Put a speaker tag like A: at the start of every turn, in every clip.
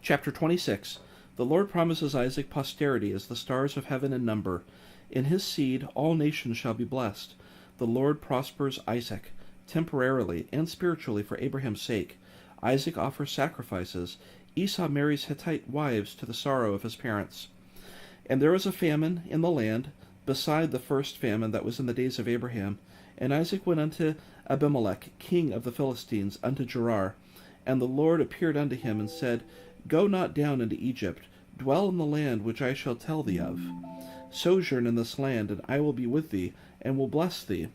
A: Chapter 26. The Lord promises Isaac posterity as the stars of heaven in number. In his seed all nations shall be blessed. The Lord prospers Isaac, temporarily and spiritually for Abraham's sake. Isaac offers sacrifices. Esau marries Hittite wives to the sorrow of his parents. And there was a famine in the land, beside the first famine that was in the days of Abraham. And Isaac went unto Abimelech, king of the Philistines, unto Gerar. And the Lord appeared unto him, and said, Go not down into Egypt, dwell in the land which I shall tell thee of. Sojourn in this land, and I will be with thee, and will bless thee.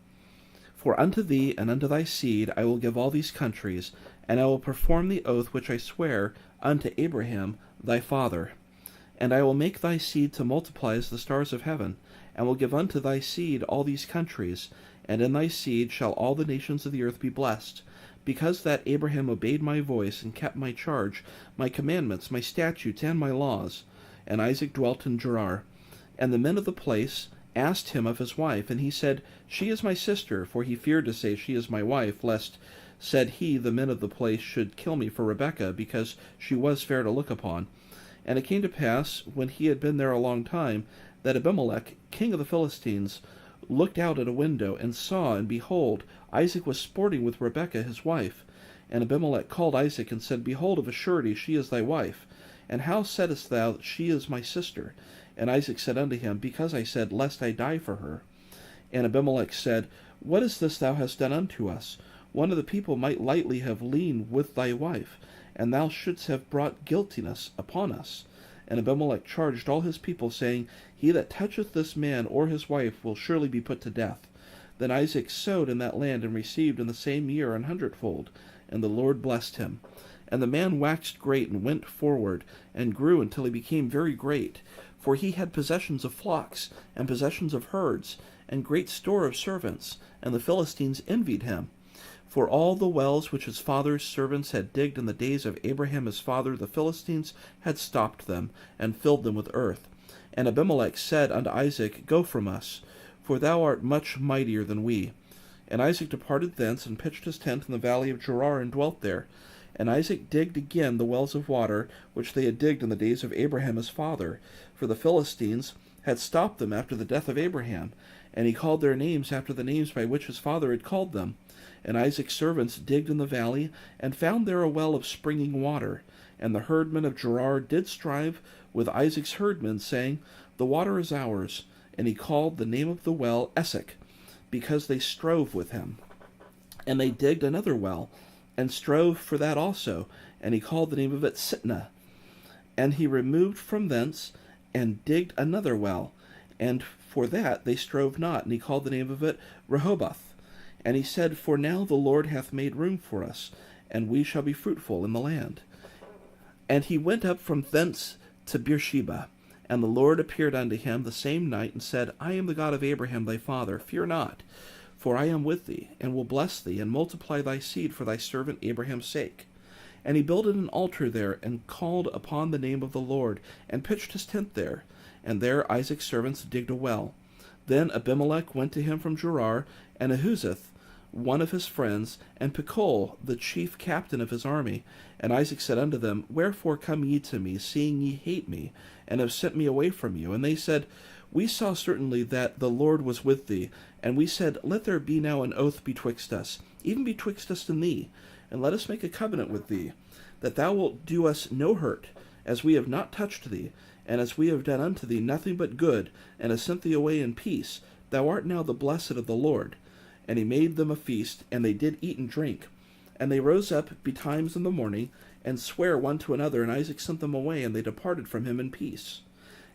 A: For unto thee and unto thy seed I will give all these countries, and I will perform the oath which I swear unto Abraham thy father. And I will make thy seed to multiply as the stars of heaven, and will give unto thy seed all these countries, and in thy seed shall all the nations of the earth be blessed, because that Abraham obeyed my voice, and kept my charge, my commandments, my statutes, and my laws. And Isaac dwelt in Gerar. And the men of the place asked him of his wife, and he said, She is my sister, for he feared to say, She is my wife, lest, said he, the men of the place should kill me for Rebekah, because she was fair to look upon. And it came to pass, when he had been there a long time, that Abimelech, king of the Philistines, looked out at a window, and saw, and behold, Isaac was sporting with Rebekah his wife. And Abimelech called Isaac, and said, Behold, of a surety she is thy wife. And how saidst thou, She is my sister? And Isaac said unto him, Because I said, Lest I die for her. And Abimelech said, What is this thou hast done unto us? One of the people might lightly have leaned with thy wife, and thou shouldst have brought guiltiness upon us. And Abimelech charged all his people, saying, He that toucheth this man or his wife will surely be put to death. Then Isaac sowed in that land, and received in the same year 100-fold, and the Lord blessed him. And the man waxed great, and went forward, and grew until he became very great. For he had possessions of flocks, and possessions of herds, and great store of servants, and the Philistines envied him. For all the wells which his father's servants had digged in the days of Abraham his father, the Philistines had stopped them, and filled them with earth. And Abimelech said unto Isaac, Go from us, for thou art much mightier than we. And Isaac departed thence, and pitched his tent in the valley of Gerar, and dwelt there. And Isaac digged again the wells of water, which they had digged in the days of Abraham his father, for the Philistines had stopped them after the death of Abraham. And he called their names after the names by which his father had called them. And Isaac's servants digged in the valley, and found there a well of springing water. And the herdmen of Gerar did strive with Isaac's herdmen, saying, The water is ours. And he called the name of the well Esek, because they strove with him. And they digged another well, and strove for that also, and he called the name of it Sitnah. And he removed from thence, and digged another well, and for that they strove not, and he called the name of it Rehoboth. And he said, For now the Lord hath made room for us, and we shall be fruitful in the land. And he went up from thence to Beersheba. And the Lord appeared unto him the same night, and said, I am the God of Abraham thy father, fear not, for I am with thee, and will bless thee, and multiply thy seed for thy servant Abraham's sake. And he builded an altar there, and called upon the name of the Lord, and pitched his tent there. And there Isaac's servants digged a well. Then Abimelech went to him from Gerar, and Ahuzeth, one of his friends, and Pekol, the chief captain of his army. And Isaac said unto them, Wherefore come ye to me, seeing ye hate me, and have sent me away from you? And they said, We saw certainly that the Lord was with thee. And we said, Let there be now an oath betwixt us, even betwixt us and thee, and let us make a covenant with thee, that thou wilt do us no hurt, as we have not touched thee, and as we have done unto thee nothing but good, and have sent thee away in peace. Thou art now the blessed of the Lord. And he made them a feast, and they did eat and drink. And they rose up betimes in the morning, and sware one to another, and Isaac sent them away, and they departed from him in peace.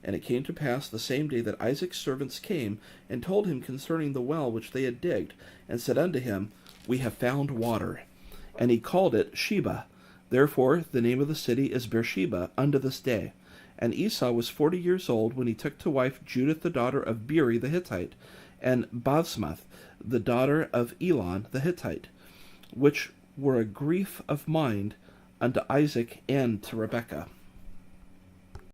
A: And it came to pass the same day that Isaac's servants came, and told him concerning the well which they had digged, and said unto him, We have found water. And he called it Sheba. Therefore the name of the city is Beersheba unto this day. And Esau was 40 years old when he took to wife Judith the daughter of Beeri the Hittite, and Basmath the daughter of Elon the Hittite, which were a grief of mind unto Isaac and to Rebekah.